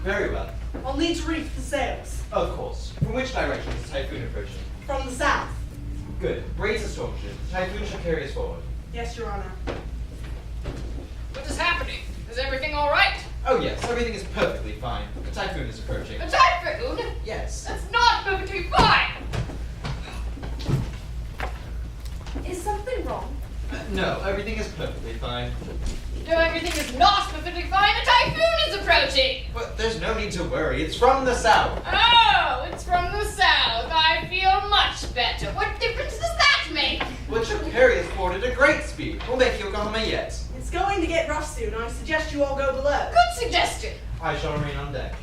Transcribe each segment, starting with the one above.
Very well. I'll need to reef the sails. Of course. From which direction is the typhoon approaching? From the south. Good. Brace the storm ship. The typhoon shall carry us forward. Yes, Your Honor. What is happening? Is everything all right? Oh yes, everything is perfectly fine. The typhoon is approaching. A typhoon? Yes. That's not perfectly fine! Is something wrong? No, everything is perfectly fine. No, everything is not perfectly fine. A typhoon is approaching! But there's no need to worry. It's from the south. Oh, it's from the south. I feel much better. What difference does that make? Which shall carry us forward at a great speed. We'll make Yokohama yet. It's going to get rough soon. I suggest you all go below. Good suggestion. I shall remain on deck.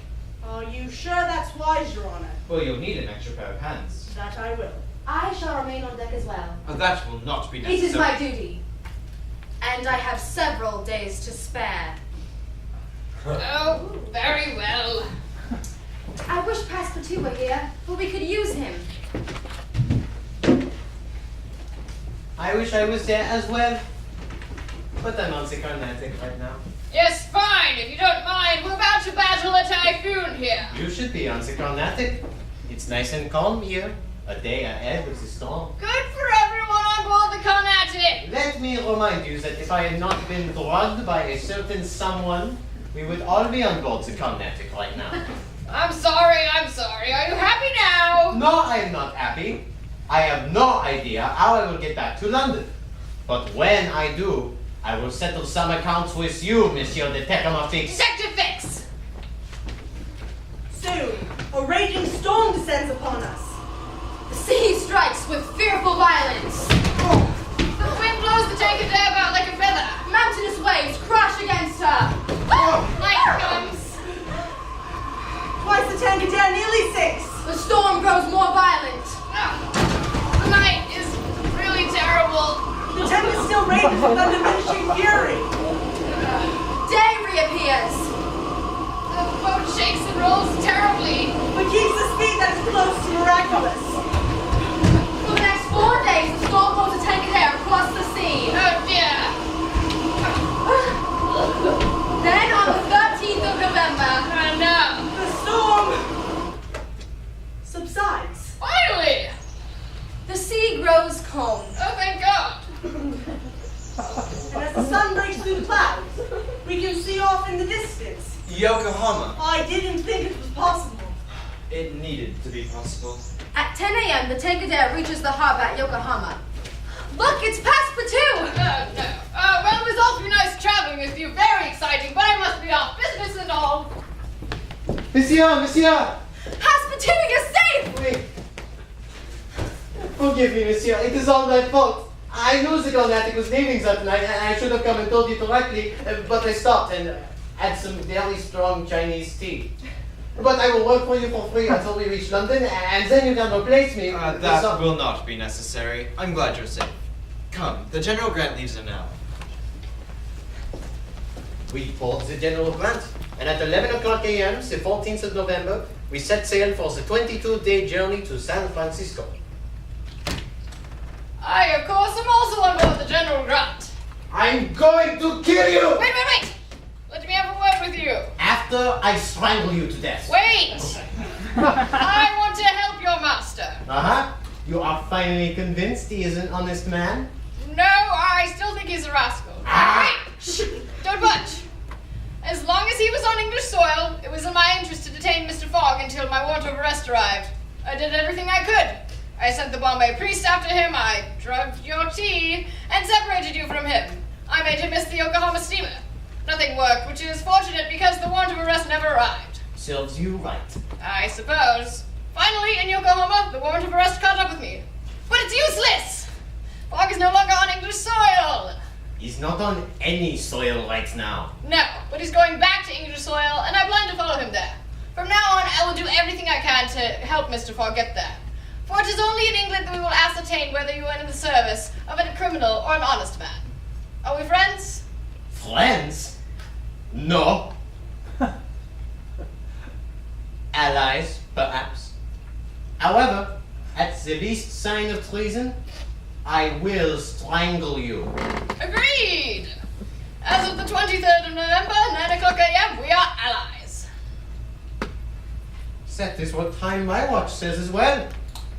Are you sure that's wise, Your Honor? Well, you'll need an extra pair of hands. That I will. I shall remain on deck as well. That will not be It necessary. is my duty. And I have several days to spare. Oh, very well. I wish Passepartout were here, for we could use him. I wish I was there as well. But I'm on the Carnatic right now. Yes, fine. If you don't mind, we're about to battle a typhoon here. You should be on the Carnatic. It's nice and calm here. A day ahead of the storm. Good for everyone on board the Carnatic. Let me remind you that if I had not been drugged by a certain someone, we would all be on board the Carnatic right now. I'm sorry. Are you happy now? No, I am not happy. I have no idea how I will get back to London. But when I do, I will settle some accounts with you, Monsieur Detective Fix. Detective Fix. Soon, a raging storm descends upon us. The sea strikes with fearful violence. The wind blows the Tankadere about like a feather. Mountainous waves crash against her. Night comes. Twice the Tankadere nearly sinks. The storm grows more violent. The night is really terrible. The tempest still rages with undiminishing fury. Day reappears. The boat shakes and rolls terribly. But keeps the speed that is close to miraculous. For the next 4 days, the storm blows a Tankadere across the sea. Oh dear. Then on the 13th of November, Oh no. The storm subsides. Finally. the sea grows calm. Oh thank God. And as the sun breaks through the clouds, we can see off in the distance. Yokohama. I didn't think it was possible. It needed to be possible. At 10 a.m., the Tankadere reaches the harbor at Yokohama. Look, it's Passepartout! No. Well, it was awfully nice traveling with you. Very exciting, but I must be off. Business and all. Monsieur! Passepartout, you're safe! Wait. Forgive me, Monsieur. It is all my fault. I knew the Carnatic was leaving that night, and I should have come and told you directly, but I stopped and had some very strong Chinese tea. But I will work for you for free until we reach London, and then you can replace me. with That some- will not be necessary. I'm glad you're safe. Come, the General Grant leaves in an hour. We board the General Grant, and at 11 o'clock a.m., the 14th of November, we set sail for the 22-day journey to San Francisco. I, of course, am also on board the General Grant. I'm going to kill you! Wait. Let me have a word with you. After I strangle you to death. Wait. I want to help your master. Uh-huh. You are finally convinced he is an honest man? No, I still think he's a rascal. Ah. Wait. Shh. Don't budge. As long as he was on English soil, it was in my interest to detain Mr. Fogg until my warrant of arrest arrived. I did everything I could. I sent the Bombay priest after him, I drugged your tea, and separated you from him. I made him miss the Yokohama steamer. Nothing worked, which is fortunate because the warrant of arrest never arrived. Serves you right. I suppose. Finally, in Yokohama, the warrant of arrest caught up with me. But it's useless! Fogg is no longer on English soil. He's not on any soil right now. No, but he's going back to English soil, and I plan to follow him there. From now on, I will do everything I can to help Mr. Fogg get there. For it is only in England that we will ascertain whether you are in the service of a criminal or an honest man. Are we friends? Friends? No. allies, perhaps. However, at the least sign of treason, I will strangle you. Agreed! As of the 23rd of November, 9 o'clock a.m., we are allies. That is what time my watch says as well.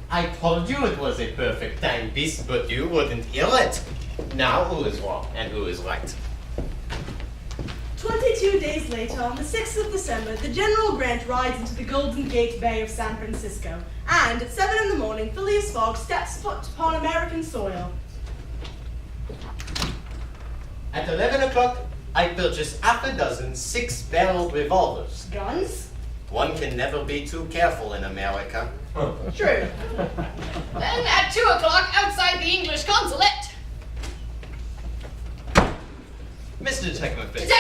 I told you it was a perfect timepiece, but you wouldn't hear it. Now who is wrong and who is right? 22 days later, on the 6th of December, the General Grant rides into the Golden Gate Bay of San Francisco, and at 7 in the morning, Phileas Fogg steps foot upon American soil. At 11 o'clock, I purchased half a dozen 6-barreled revolvers. Guns? One can never be too careful in America. True. Then at 2 o'clock, outside the English consulate. Mr. Detective McFitz.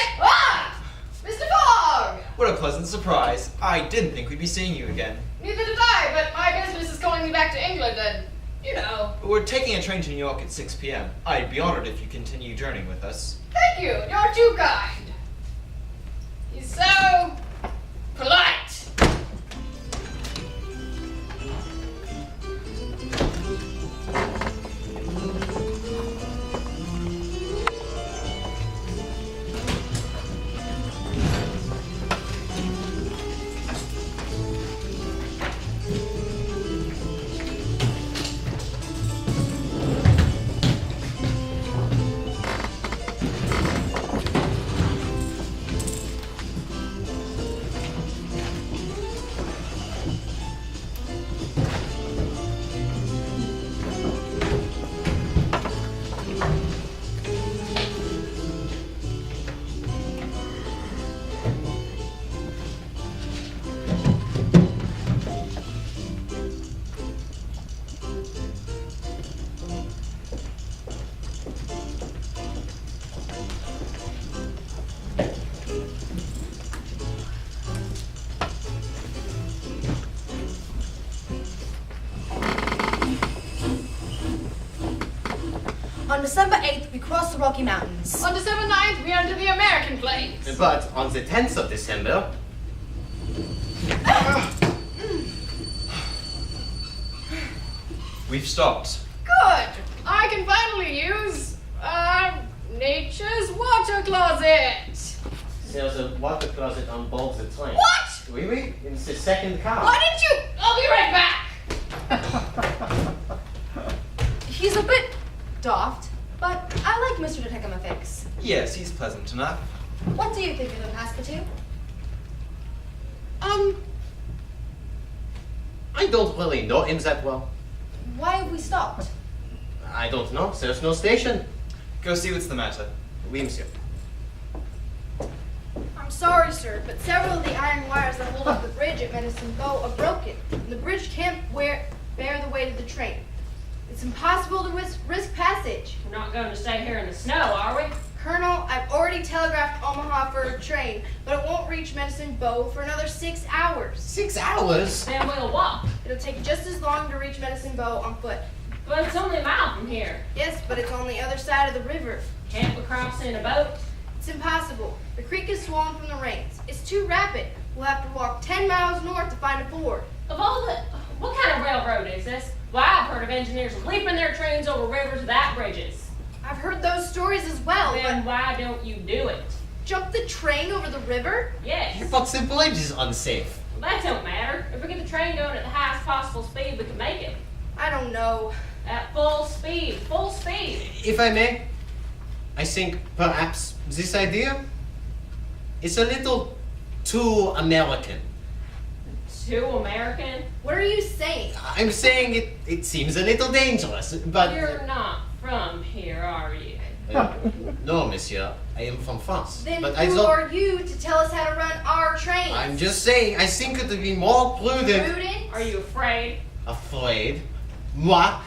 Mr. Fogg! What a pleasant surprise. I didn't think we'd be seeing you again. Neither did I, but my business is calling me back to England and, you know. We're taking a train to New York at 6 p.m. I'd be honored if you continue journeying with us. Thank you, you're too kind. He's so polite. On December 8th, we crossed the Rocky Mountains. On December 9th, we enter the American plains. But on the 10th of December, We've stopped. Good. I can finally use, nature's water closet. there's a water closet on board the train. What? Oui, oui, it's the second car. Why didn't you? I'll be right back. He's a bit daft, but I like Mr. Detective McFix. Yes, he's pleasant enough. What do you think of him, Passepartout? I don't really know him that well. Why have we stopped? I don't know. There's no station. Go see what's the matter. Oui, monsieur. I'm sorry, sir, but several of the iron wires that hold up the bridge at Medicine Bow are broken. And the bridge can't bear the weight of the train. It's impossible to risk passage. We're not going to stay here in the snow, are we? Colonel, I've already telegraphed Omaha for a train, but it won't reach Medicine Bow for another 6 hours. 6 hours? Then we'll walk. It'll take just as long to reach Medicine Bow on foot. But it's only a mile from here. Yes, but it's on the other side of the river. Can't we cross in a boat? It's impossible. The creek is swollen from the rains. It's too rapid. We'll have to walk 10 miles north to find a ford. Of all the... What kind of railroad is this? Why, I've heard of engineers leaping their trains over rivers without bridges. I've heard those stories as well, Then but why don't you do it? jump the train over the river? Yes. But the bridge is unsafe. Well, that don't matter. If we get the train going at the highest possible speed, we can make it. I don't know. At full speed. Full speed. If I may, I think perhaps this idea is a little too American. Too American. What are you saying? I'm saying it seems a little dangerous, but... You're not from here, are you? No, monsieur, I am from France. Then but I who thought... are you to tell us how to run our train? I'm just saying, I think it would be more prudent... Prudent? Are you afraid? Afraid? Moi?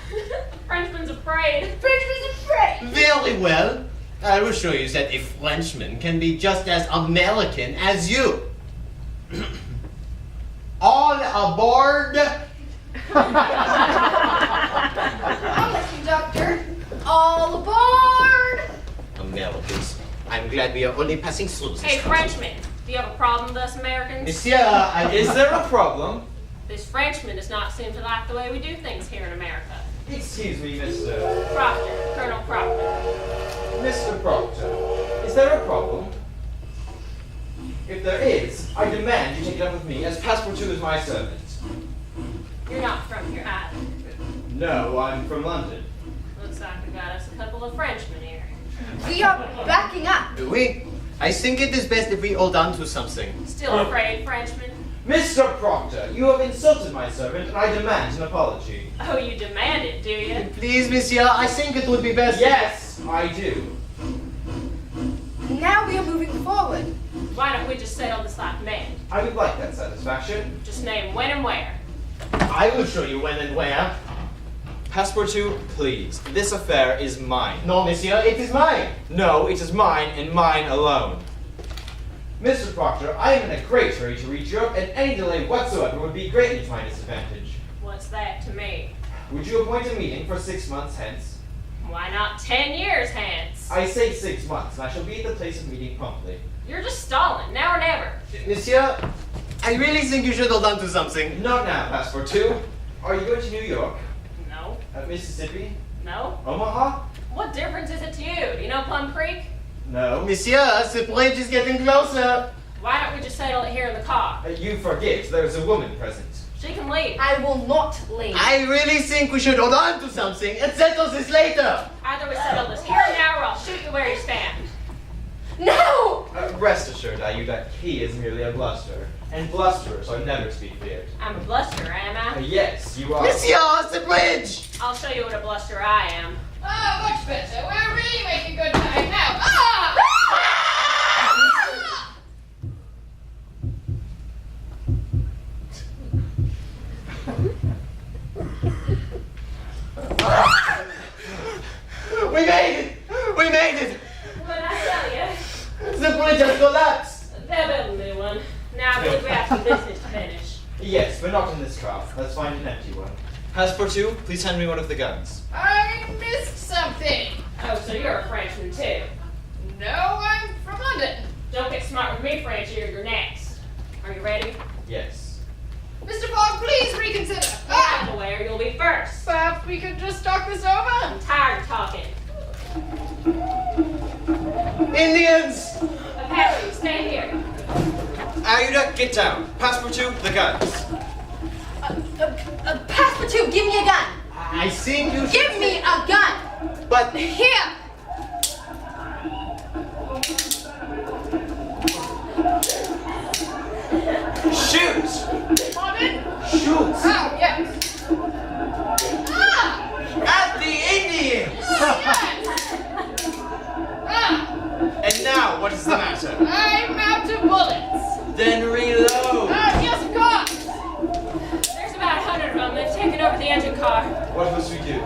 Frenchman's afraid. Frenchman's afraid. Very well. I will show you that a Frenchman can be just as American as you. All aboard! I'm the conductor. All aboard! Americans, I'm glad we are only passing through this Hey, country. Frenchman, Do you have a problem with us Americans? Monsieur, Is there a problem? This Frenchman does not seem to like the way we do things here in America. Excuse me, Mr. Proctor, Colonel Proctor. Mr. Proctor. Is there a problem? If there is, I demand you take it up with me, as Passepartout is my servant. You're not from here either. No, I'm from London. Looks like we got us a couple of Frenchmen here. We are backing up. Oui. I think it is best if we hold on to something. Still afraid, Frenchman? Mr. Proctor, you have insulted my servant, and I demand an apology. Oh, you demand it, do you? Please, monsieur, I think it would be best. Yes, I do. Now we are moving forward. Why don't we just settle this like men? I would like that satisfaction. Just name when and where. I will show you when and where. Passepartout, please. This affair is mine. No, monsieur, it is mine. No, it is mine and mine alone. Mr. Proctor, I am in a great hurry to reach Europe, and any delay whatsoever would be greatly to my disadvantage. What's that to me? Would you appoint a meeting for 6 months hence? Why not 10 years hence? I say 6 months, and I shall be at the place of meeting promptly. You're just stalling, now or never. Monsieur, I really think you should hold on to something. Not now, Passepartout. Are you going to New York? No. Mississippi? No? Omaha? What difference is it to you? Do you know Plum Creek? No. Monsieur, the bridge is getting closer. Why don't we just settle it here in the car? You forget, there's a woman present. She can leave. I will not leave. I really think we should hold on to something and settle this later. Either we settle this here and now or I'll shoot you where you stand. No! Rest assured, Ayu, that he is merely a blusterer, and blusterers are never to be feared. I'm a blusterer, am I? Yes, you are. Monsieur, the bridge. I'll show you what a blusterer I am. Ah, much better. We're really making good time now. Ah! We made it. We made it. What did I tell you? The bridge has collapsed. They'll build a new one. Now I believe we have some business to finish. Yes, but not in this car. Let's find an empty one. Passepartout, please hand me one of the guns. I missed something. Oh, so you're a Frenchman too. No, I'm from London. Don't get smart with me, Frenchy, or you're next. Are you ready? Yes. Mr. Fogg, please reconsider. Get Ah! out of the way or you'll be first. Perhaps we could just talk this over? I'm tired of talking. Indians. Apache, stay here. Ayuda, get down. Passepartout, the guns. Passepartout, give me a gun. I think you should. Give me a gun. But Here. Shoot! Pardon? Shoot! Oh, yes. Ah! At the Indians! Yes! Ah! And now, what is the matter? I'm out of bullets. Then reload. Ah, yes, of course. There's about 100 of them. They've taken over the engine car. What must we do?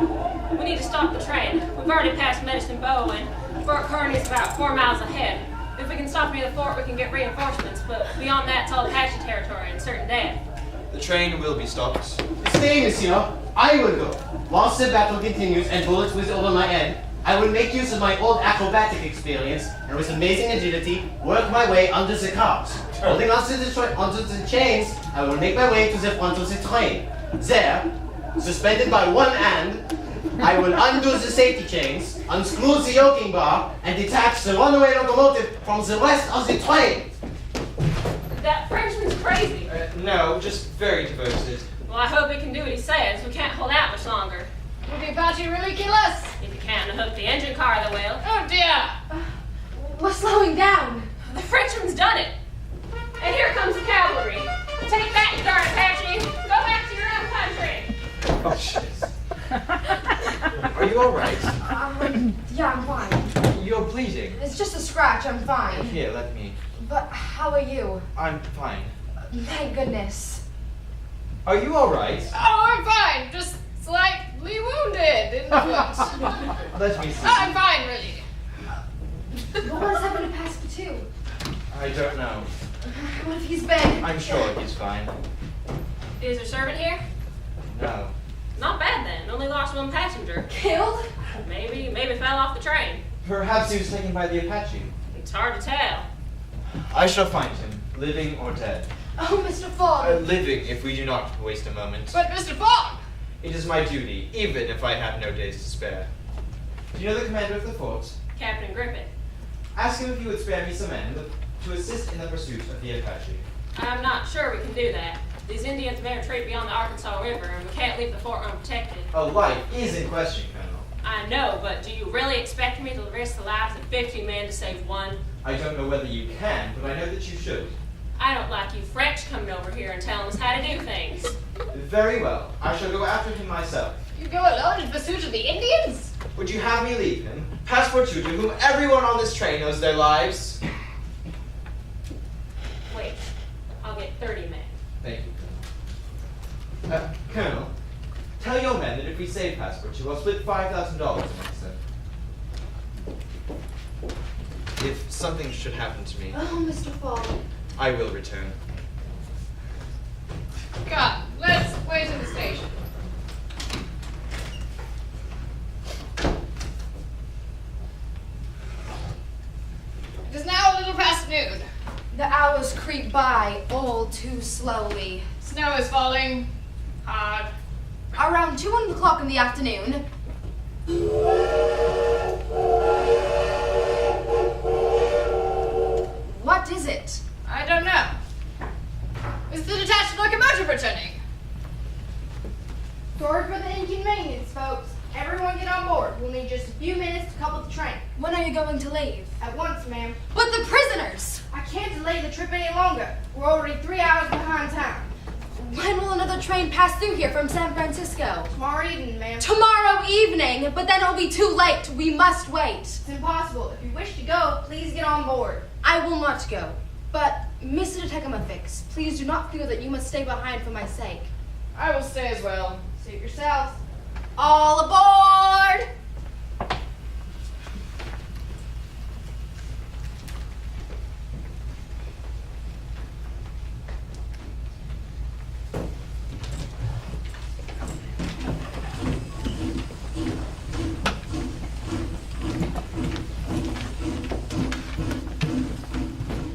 We need to stop the train. We've already passed Medicine Bow and Fort Kearney is about 4 miles ahead. If we can stop near the fort, we can get reinforcements, but beyond that, it's all Apache territory and certain death. The train will be stopped. stay, monsieur. I will go. Whilst the battle continues and bullets whiz over my head, I will make use of my old acrobatic experience and with amazing agility work my way under the cars. Holding onto the chains, I will make my way to the front of the train. There, suspended by one hand, I will undo the safety chains, unscrew the yoking bar, and detach the runaway locomotive from the rest of the train. That Frenchman's crazy. No, just very devoted. Well, I hope he can do what he says. We can't hold out much longer. Will the Apache really kill us? If you can't hook the engine car, they will. Oh, dear. We're slowing down. The Frenchman's done it. And here comes the cavalry. Take that, you darn Apache. Go back to your own country. Oh, shit. Are you alright? Yeah, I'm fine. You're bleeding. It's just a scratch, I'm fine. Here, let me. But how are you? I'm fine. Thank goodness. Are you alright? Oh, I'm fine. Just slightly wounded in the foot. Let me see. I'm fine, really. But what has happened to Passepartout? I don't know. What if he's been? I'm sure he's fine. Is your servant here? No. Not bad then. Only lost one passenger. Killed? Maybe fell off the train. Perhaps he was taken by the Apache. It's hard to tell. I shall find him. living or dead. Oh, Mr. Fogg. Living, if we do not waste a moment. But Mr. Fogg! It is my duty, even if I have no days to spare. Do you know the commander of the fort? Captain Griffith. Ask him if he would spare me some men to assist in the pursuit of the Apache. I'm not sure we can do that. These Indians may retreat beyond the Arkansas River, and we can't leave the fort unprotected. A life is in question, Colonel. I know, but do you really expect me to risk the lives of 50 men to save one? I don't know whether you can, but I know that you should. I don't like you French coming over here and telling us how to do things. Very well. I shall go after him myself. You go alone in pursuit of the Indians? Would you have me leave him? Passepartout, to whom everyone on this train owes their lives? Wait, I'll get 30 men. Thank you, Colonel. Colonel, tell your men that if we save Passepartout, I'll split $5,000 amongst them. If something should happen to me, Oh, Mr. Fogg. I will return. Come, let's wait in the station. It is now a little past noon. The hours creep by all too slowly. Snow is falling hard. Around 2 o'clock in the afternoon, what is it? I don't know. Is the detached locomotive returning? Sorry for the inconvenience, folks. Everyone get on board. We'll need just a few minutes to couple the train. When are you going to leave? At once, ma'am. But the prisoners! I can't delay the trip any longer. We're already 3 hours behind time. When will another train pass through here from San Francisco? Tomorrow evening, ma'am. Tomorrow evening? But then it'll be too late. We must wait. It's impossible. If you wish to go, please get on board. I will not go. But, Mr. Deteckamafix, please do not feel that you must stay behind for my sake. I will stay as well. Suit yourselves. All aboard!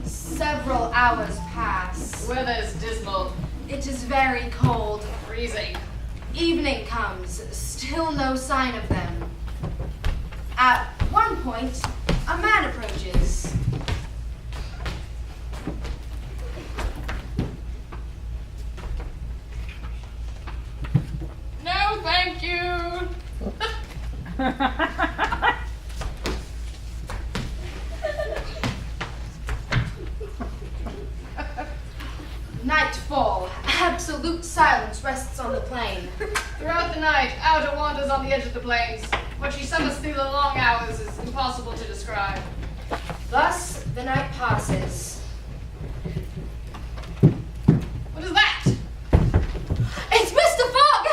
Several hours pass. The weather is dismal, It is very cold. freezing. Evening comes, still no sign of them. At one point, a man approaches. No, thank you. Nightfall. Absolute silence rests on the plain. Throughout the night, Outer wanders on the edge of the plains. What she summons through the long hours is impossible to describe. Thus, the night passes. What is that? It's Mr. Fogg!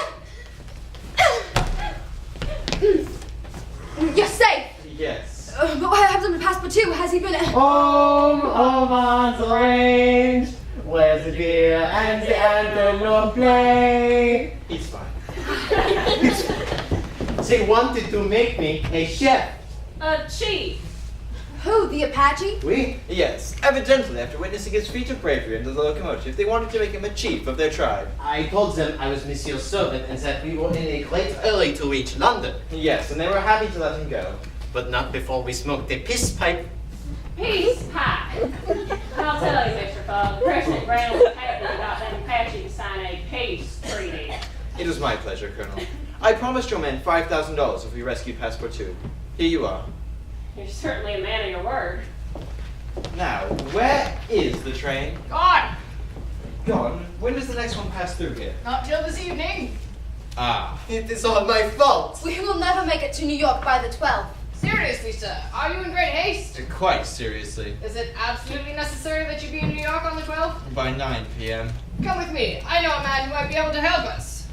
You're safe! Yes. But what happened to Passepartout? Has he been... Home of arms range, where's the deer and the antelope play? He's fine. They wanted to make me a chef. Chief. Who, the Apache? We? Yes. Evidently, after witnessing his feat of bravery under the locomotive, they wanted to make him a chief of their tribe. I told them I was Monsieur's servant and that we were in a great hurry to reach London. Yes, and they were happy to let him go. But not before we smoked a piss pipe. Peace pie. I'll tell you, Mr. Fogg, President Brown was happy about that Apache to sign a peace treaty. It was my pleasure, Colonel. I promised your men $5,000 if we rescued Passepartout. Here you are. You're certainly a man of your word. Now, where is the train? Gone. Gone? When does the next one pass through here? Not till this evening. Ah. It is all my fault. We will never make it to New York by the 12th. Seriously, sir, are you in great haste? Quite seriously. Is it absolutely necessary that you be in New York on the 12th? By 9 p.m. Come with me. I know a man who might be able to help us.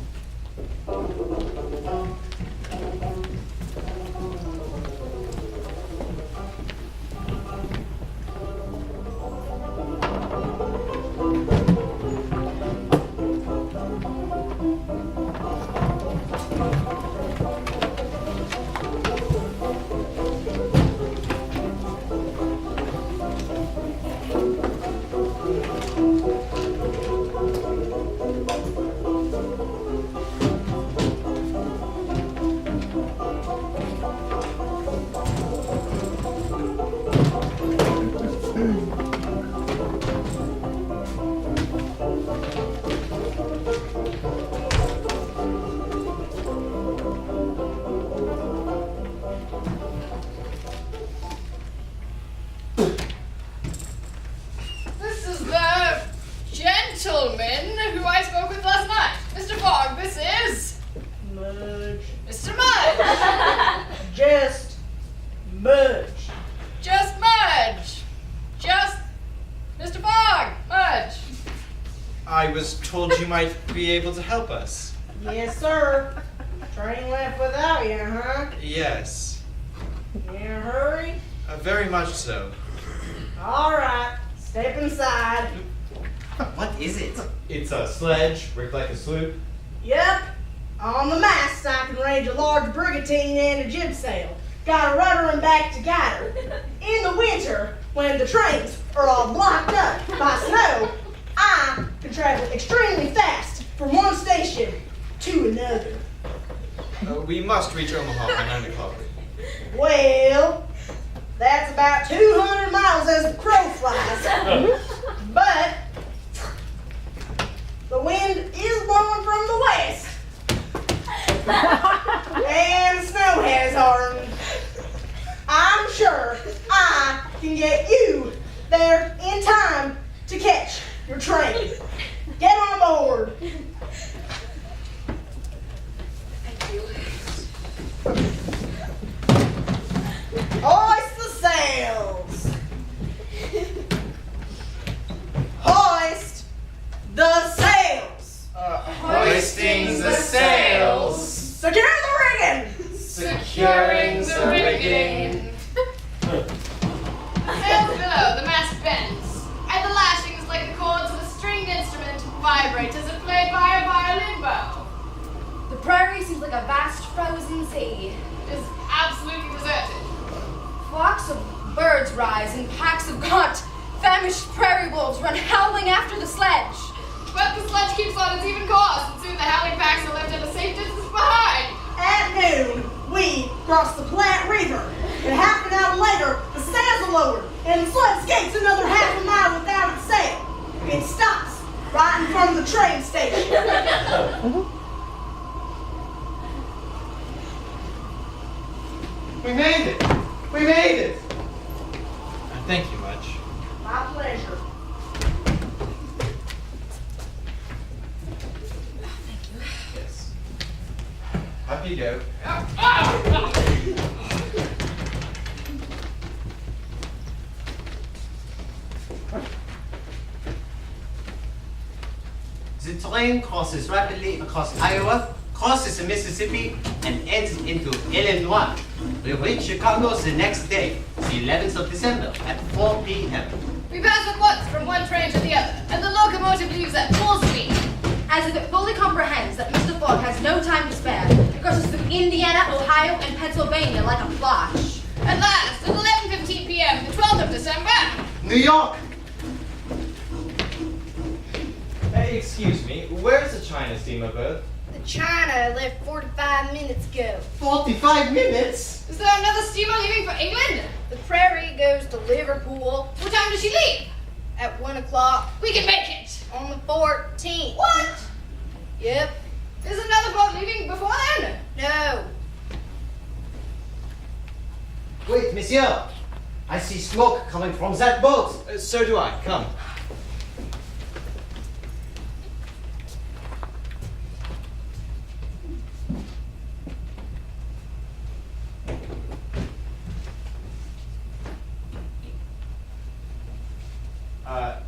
Fogg, this is Mudge. Mr. Mudge. Just Mudge. Just Mudge. Just Mr. Fogg. Mudge. I was told you might be able to help us. Yes, sir. Train left without you, huh? Yes, You in a hurry? very much so. All right. Step inside. What is it? It's a sledge rigged like a sloop. Yep. On the mast, I can range a large brigantine and a jib sail. Got a rudder and back to guide her. In the winter, when the trains are all blocked up by snow, I can travel extremely fast from one station to another. We must reach Omaha by 9 o'clock. Well, that's about 200 miles as the crow flies. But the wind is blowing from the west. And the snow has hardened. I'm sure I can get you there in time to catch your train. Get on board. Hoist the sails. Hoist the sails. Hoisting the sails. Secure the rigging. Securing the rigging. Sails below, the mast bends. At the lashings, like the chords of a stringed instrument, vibrate as if played by a violin bow. The prairie seems like a vast frozen sea. It is absolutely deserted. Flocks of birds rise and packs of gaunt, famished prairie wolves run howling after the sledge. But the sledge keeps on its even course, and soon the howling packs are left at a safe distance behind. At noon, we cross the Platte River. And half an hour later, the sails are lowered, and the sled skates another half a mile without its sail. It stops right in front of the train station. We made it! We made it! Thank you much. My pleasure. Yes. Up you go. The train crosses rapidly across Iowa, crosses the Mississippi, and ends into Illinois. We reach Chicago the next day, the 11th of December, at 4 p.m. We pass at once from one train to the other, and the locomotive leaves at full speed. As if it fully comprehends that Mr. Fogg has no time to spare, it crosses through Indiana, Ohio, and Pennsylvania like a flash. At last, at 11:15 p.m., the 12th of December, New York! Hey, excuse me, where's the China steamer boat? The China left 45 minutes ago. 45 minutes? is there another steamer leaving for England? The Prairie goes to Liverpool What time does she leave? at 1 o'clock We can make it. on the 14th. What? Yep. Is another boat leaving before then? No. Wait, monsieur! I see smoke coming from that boat! So do I. Come.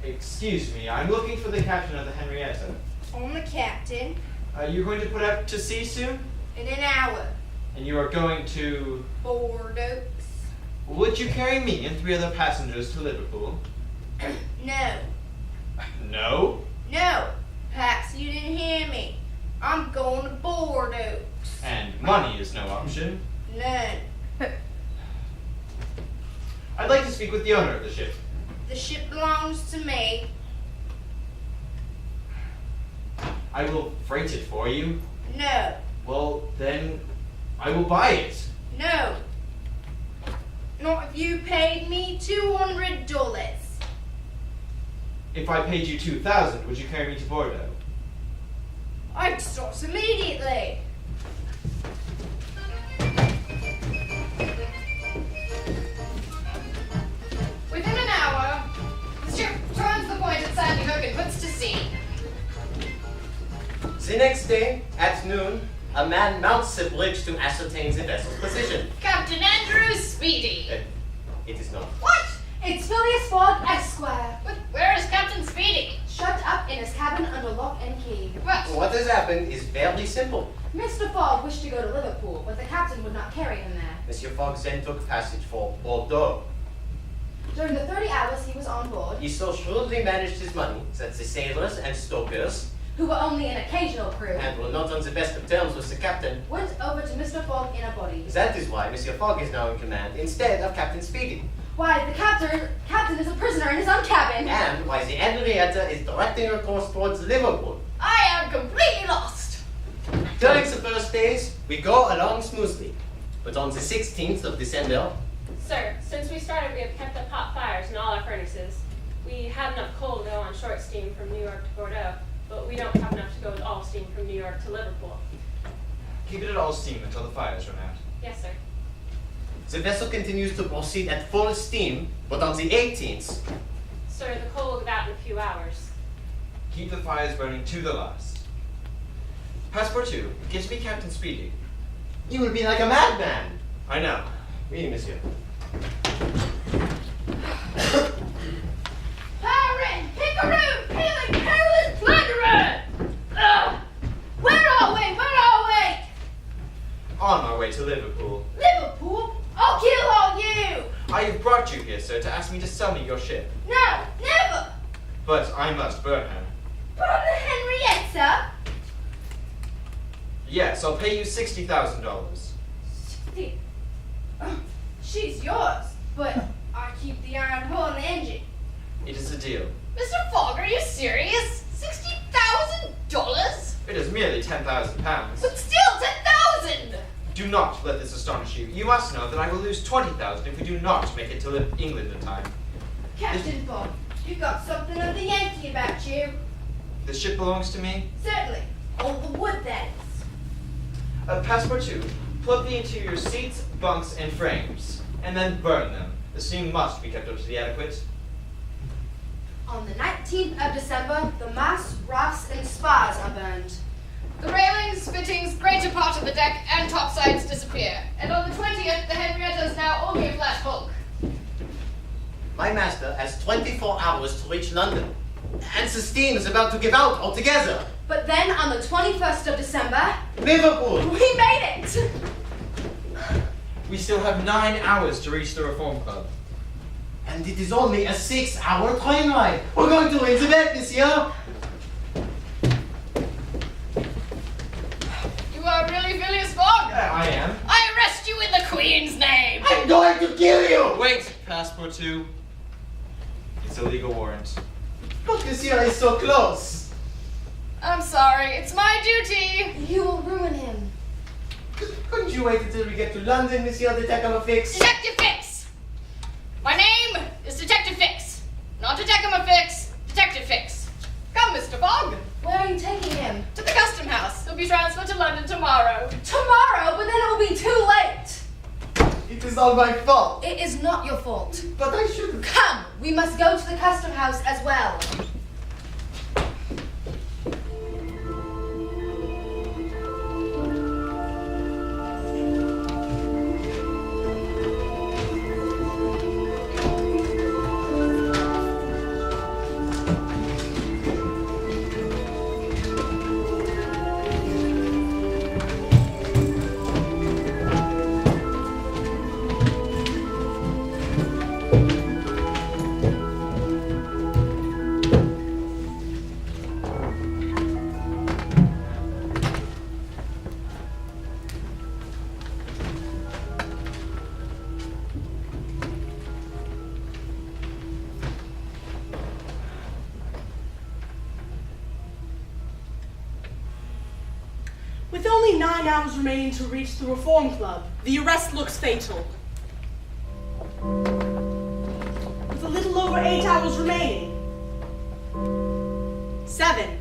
Excuse me, I'm looking for the captain of the Henrietta. I'm the captain. You're going to put out to sea soon? In an hour. And you are going to... Bordeaux. Would you carry me and 3 other passengers to Liverpool? No. No? No. Perhaps you didn't hear me. I'm going to Bordeaux. And money is no option. None. I'd like to speak with the owner of the ship. The ship belongs to me. I will freight it for you. No. Well, then I will buy it. No. Not if you paid me $200. If I paid you 2,000, would you carry me to Bordeaux? I'd start immediately. Within an hour, the ship turns the point at Sandy Hook and puts to sea. The next day, at noon, a man mounts the bridge to ascertain the vessel's position. Captain Andrew Speedy. It is not. What? It's Phileas Fogg, Esquire. But where is Captain Speedy? Shut up in his cabin under lock and key. What? What has happened is very simple. Mr. Fogg wished to go to Liverpool, but the captain would not carry him there. Monsieur Fogg then took passage for Bordeaux. During the 30 hours he was on board, He so shrewdly managed his money that the sailors and stokers, who were only an occasional crew, and were not on the best of terms with the captain, went over to Mr. Fogg in a body. that is why Monsieur Fogg is now in command instead of Captain Speedy, Why, the captain is a prisoner in his own cabin. and why the Henrietta is directing her course towards Liverpool. I am completely lost. During the first days, we go along smoothly, but on the 16th of December, Sir, since we started, we have kept up hot fires in all our furnaces. We had enough coal to go on short steam from New York to Bordeaux, but we don't have enough to go with all steam from New York to Liverpool. Keep it at all steam until the fires run out. Yes, sir. the vessel continues to proceed at full steam, but on the 18th, Sir, the coal will get out in a few hours. Keep the fires burning to the last. Passport 2, get me Captain Speedy. you will be like a madman. I know. Oui, monsieur. Pirate, Hickaroo, Peeling, Perilous, Plunderer! Ugh! Where are we? On my way to Liverpool. Liverpool? I'll kill all you! I have brought you here, sir, to ask me to sell me your ship. No, never! But I must burn her. But on the Henrietta? Yes, I'll pay you $60,000. She's yours, but I keep the iron hole in the engine. It is a deal. Mr. Fogg, are you serious? $60,000? It is merely £10,000. But still 10,000! Do not let this astonish you. You must know that I will lose 20,000 if we do not make it to England in time. Captain Fogg, you got something of the Yankee about you. The ship belongs to me. Certainly. All the wood, that is. Passport 2, plug the interior seats, bunks, and frames, and then burn them. The steam must be kept up to the adequate. On the 19th of December, the masts, rafts, and spars are burned. The railings, fittings, greater part of the deck, and topsides disappear. And on the 20th, the Henrietta is now only a flat hulk. My master has 24 hours to reach London, and the steam is about to give out altogether. But then on the 21st of December, Liverpool! we made it! We still have 9 hours to reach the Reform Club. And it is only a 6-hour train ride. We're going to win the bet, monsieur. You are really Phileas Fogg? I am. I arrest you in the Queen's name! I'm going to kill you. Wait, Passport 2. It's a legal warrant. But monsieur is so close. I'm sorry, it's my duty! You will ruin him. Couldn't you wait until we get to London, monsieur Detective Fix? Detective Fix! My name is Detective Fix. Not Detective Fix, Detective Fix. Come, Mr. Fogg. Where are you taking him? To the Custom House. He'll be transferred to London tomorrow. Tomorrow, but then it will be too late. It is all my fault. It is not your fault. But I should. Come, we must go to the custom house as well. With only 9 hours remaining to reach the Reform Club, the arrest looks fatal. With a little over 8 hours remaining. 7.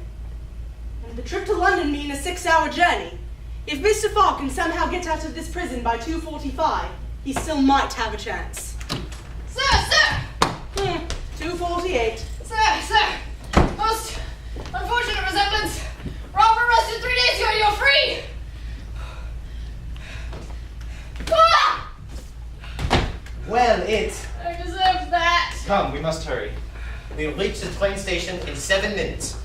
And the trip to London mean a 6-hour journey. If Mr. Fogg can somehow get out of this prison by 2:45, he still might have a chance. Sir! 2:48. Sir! Most unfortunate resemblance. Robber arrested Come, we must hurry. We'll reach the train station in 7 minutes.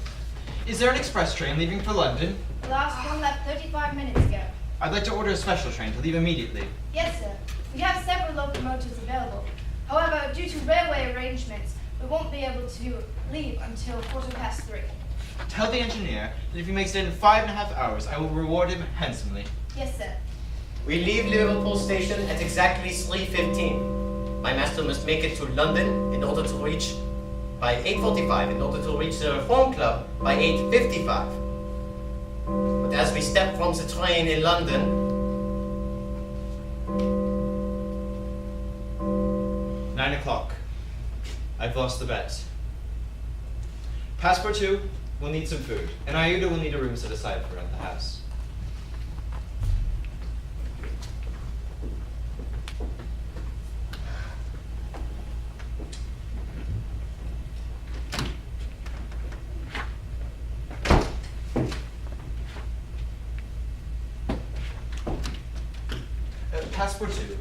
Is there an express train leaving for London? The last one left 35 minutes ago. I'd like to order a special train to leave immediately. Yes, sir. We have several locomotives available. However, due to railway arrangements, we won't be able to leave until 3:15. Tell the engineer that if he makes it in 5.5 hours, I will reward him handsomely. Yes, sir. We leave Liverpool station at exactly 3:15. My master must make it to London in order to reach by 8:45, in order to reach the Reform Club by 8:55. But as we step from the train in London, 9 o'clock. I've lost the bet. Passepartout will need some food, and Iuda will need a room set aside for her at the house. Passepartout,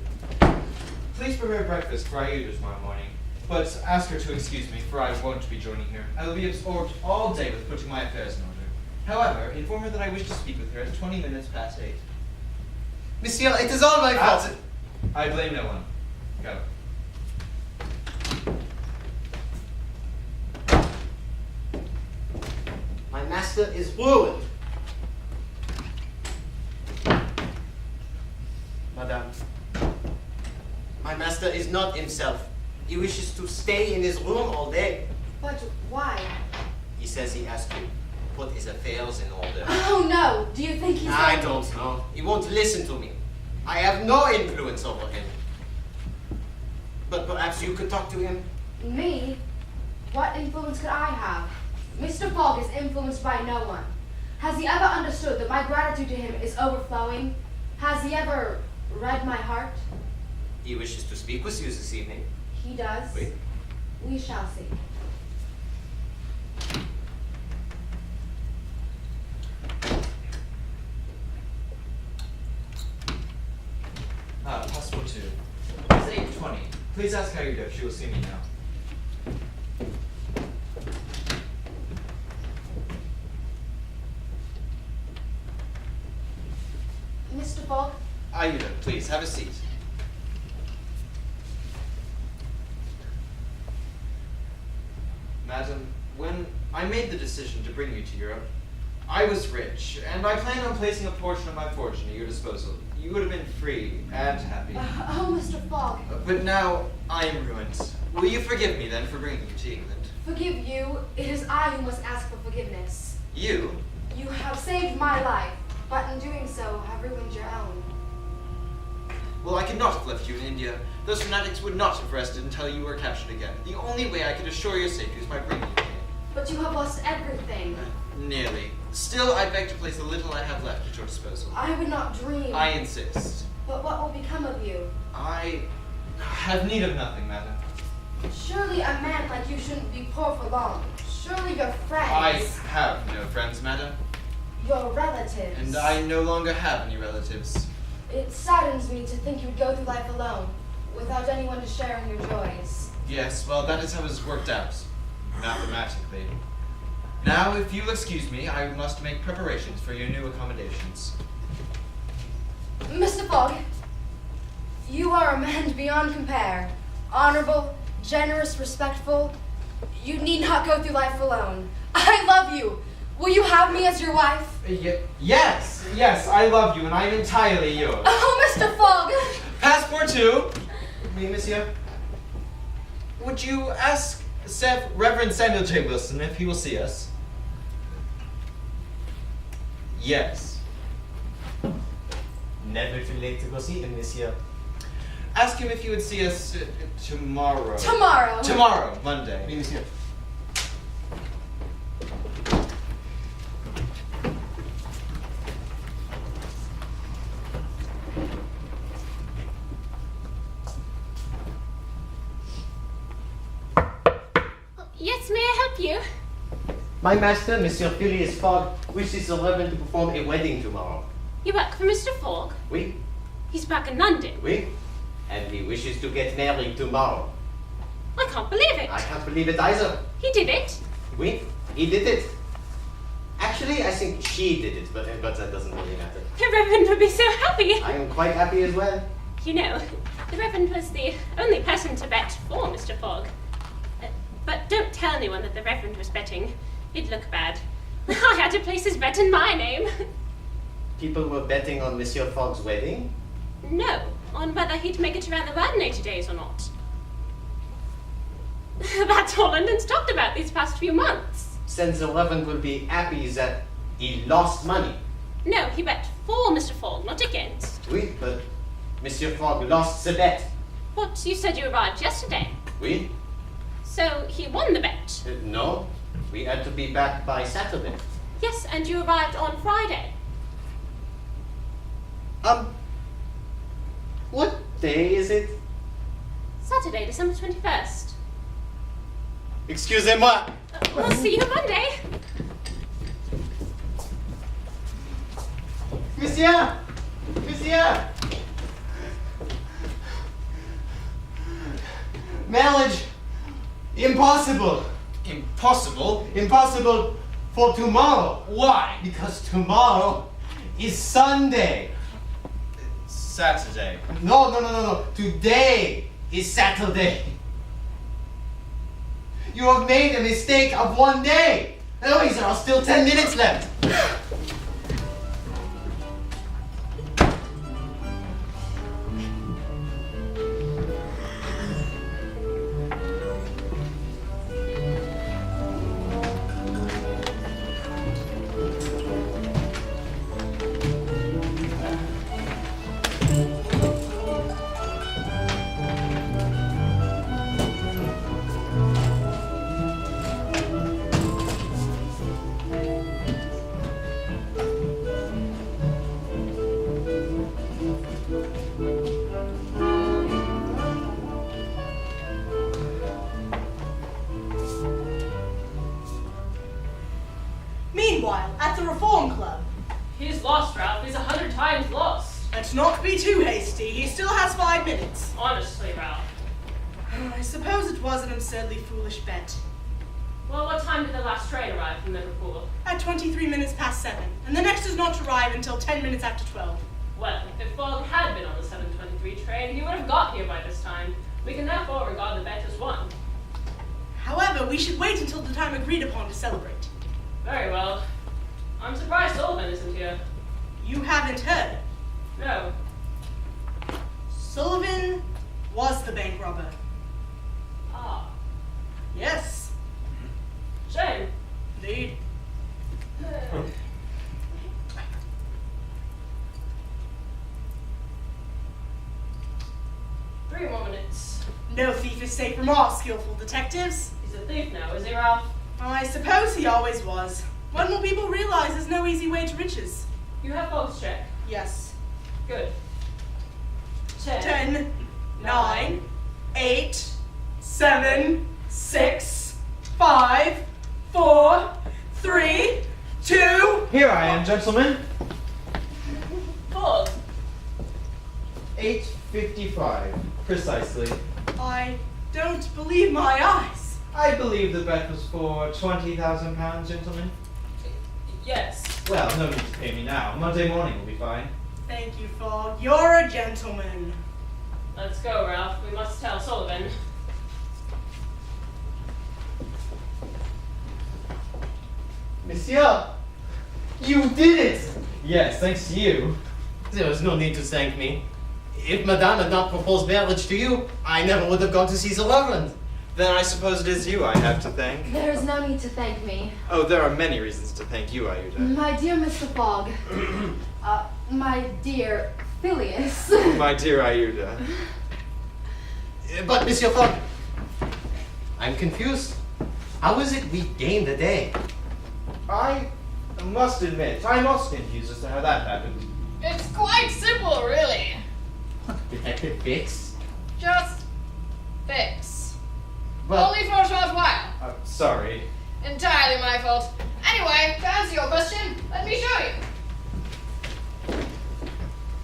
please prepare breakfast for Iuda tomorrow morning. But ask her to excuse me, for I won't be joining her. I will be absorbed all day with putting my affairs in order. However, inform her that I wish to speak with her at 20 minutes past 8. Monsieur, it is all my fault. I blame no one. Go. My master is ruined. Madame, my master is not himself. He wishes to stay in his room all day. But why? He says he has to put his affairs in order. Oh no! Do you think he's I going to- don't know. He won't listen to me. I have no influence over him. But perhaps you could talk to him? Me? What influence could I have? Mr. Fogg is influenced by no one. Has he ever understood that my gratitude to him is overflowing? Has he ever read my heart? He wishes to speak with you this evening. He does. Oui. We shall see. Passepartout. It's 8:20. Please ask Iuda if she will see me now. Mr. Fogg? Iuda, please, have a seat. Madam, when I made the decision to bring you to Europe, I was rich, and I planned on placing a portion of my fortune at your disposal. You would have been free and happy. Oh, Mr. Fogg. But now I am ruined. Will you forgive me then for bringing you to England? Forgive you. It is I who must ask for forgiveness. You? You have saved my life, but in doing so have ruined your own. Well, I could not have left you in India. Those fanatics would not have rested until you were captured again. The only way I could assure your safety is by bringing you here. But you have lost everything. Nearly. Still, I beg to place the little I have left at your disposal. I would not dream. I insist. But what will become of you? I have need of nothing, madam. Surely a man like you shouldn't be poor for long. Surely your friends. I have no friends, madam. Your relatives. And I no longer have any relatives. It saddens me to think you'd go through life alone, without anyone to share in your joys. Yes, well, that is how it's worked out, mathematically. Now, if you'll excuse me, I must make preparations for your new accommodations. Mr. Fogg, you are a man beyond compare. Honorable, generous, respectful. You need not go through life alone. I love you. Will you have me as your wife? Yes, I love you, and I am entirely yours. Oh, Mr. Fogg! Passepartout! Me, monsieur? Would you ask Reverend Samuel J. Wilson if he will see us? Yes. Never too late to go see him, monsieur. Ask him if he would see us tomorrow. Tomorrow. Tomorrow, Monday. Oui, monsieur. Yes, may I help you? My master, Monsieur Phileas Fogg, wishes the Reverend to perform a wedding tomorrow. You work for Mr. Fogg? Oui, He's back in London. oui. And he wishes to get married tomorrow. I can't believe it. I can't believe it either. He did it. Oui, he did it. Actually, I think she did it, but that doesn't really matter. The Reverend would be so happy. I am quite happy as well. You know, the Reverend was the only person to bet for Mr. Fogg. But don't tell anyone that the Reverend was betting. It'd look bad. I had to place his bet in my name. People were betting on Monsieur Fogg's wedding. No, on whether he'd make it around the world in 80 days or not. That's all London's talked about these past few months. Since the Reverend will be happy that he lost money. No, he bet for Mr. Fogg, not against. Oui, but Monsieur Fogg lost the bet. But you said you arrived yesterday. Oui? So he won the bet. No, we had to be back by Saturday. Yes, and you arrived on Friday. What day is it? Saturday, December 21st. Excusez-moi. We'll see you Monday. Monsieur! Monsieur! Marriage! Impossible! Impossible? Impossible for tomorrow. Why? Because tomorrow is Sunday. Saturday. No. Today is Saturday. You have made a mistake of one day. Anyways, there are still 10 minutes left. Meanwhile, at the Reform Club. He's lost, Ralph. He's 100 times lost. Let's not be too hasty. He still has 5 minutes. Honestly, Ralph. I suppose it was an absurdly foolish bet. Well, what time did the last train arrive from Liverpool? At 23 minutes past 7, and the next is not to arrive until 10 minutes after 12. Well, if Fogg had been on the 7:23 train, he would have got here by this time. We can therefore regard the bet as won. However, we should wait until the time agreed upon to celebrate. Very well. I'm surprised Sullivan isn't here. You haven't heard. No. Sullivan was the bank robber. Ah. Yes, Shame. indeed. 3 more minutes. No thief is safe from all skillful detectives. He's a thief now, is he, Ralph? I suppose he always was. When will people realize there's no easy way to riches? You have Fogg's check. Yes. Good. 10. 10, 9, 8, 7, 6, 5, 4, 3, 2. Here I am, gentlemen. Fogg. 8:55, precisely. I don't believe my eyes. I believe the bet was for £20,000, gentlemen. Yes. Well, no need to pay me now. Monday morning will be fine. Thank you, Fogg. You're a gentleman. Let's go, Ralph. We must tell Sullivan. Monsieur, you did it! Yes, thanks to you. There was no need to thank me. If Madame had not proposed marriage to you, I never would have gone to see the Reverend. Then I suppose it is you I have to thank. There's no need to thank me. Oh, there are many reasons to thank you, Ayuda. My dear Mr. Fogg. My dear Phileas. My dear Ayuda. But, Monsieur Fogg, I'm confused. How is it we gained the day? I must admit, I'm also confused as to how that happened. It's quite simple, really. Detective Fix? Just fix. Well, Only for a short while. Sorry. Entirely my fault. Anyway, to answer your question, let me show you.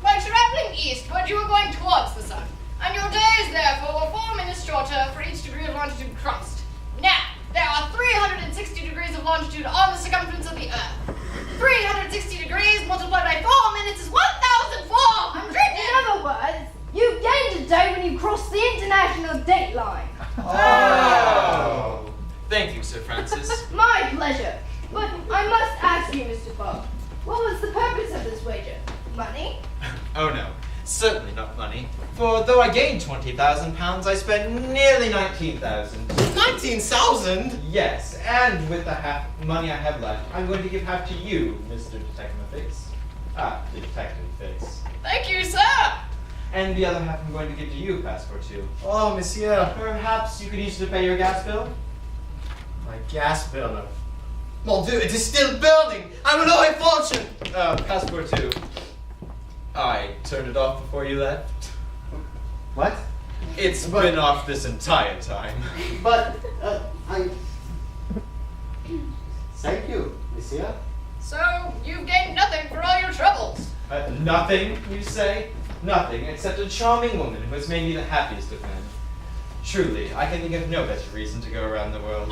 By traveling eastward, you are going towards the sun, and your days, therefore, were 4 minutes shorter for each degree of longitude crossed. Now, there are 360 degrees of longitude on the circumference of the Earth. 360 degrees multiplied by 4 minutes is 1,400! In other words, you gained a day when you crossed the international date line. Oh! Thank you, Sir Francis. My pleasure. But I must ask you, Mr. Fogg, what was the purpose of this wager? Money? Oh no, certainly not money. For though I gained £20,000, I spent nearly 19,000. 19,000? Yes, and with the half money I have left, I'm going to give half to you, Mr. Detective Fix. Ah, the Detective Fix. Thank you, sir! And the other half I'm going to give to you, Passepartout. Oh, monsieur. Perhaps you could use it to pay your gas bill? My gas burner. Mon Dieu, it is still burning! I will owe a fortune! Passepartout. I turned it off before you left. What? It's been off this entire time. But, I... Thank you, monsieur. So, you've gained nothing for all your troubles. Nothing, you say? Nothing, except a charming woman who has made me the happiest of men. Truly, I can think of no better reason to go around the world.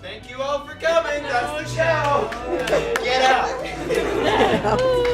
Thank you all for coming. That's the show. Get out.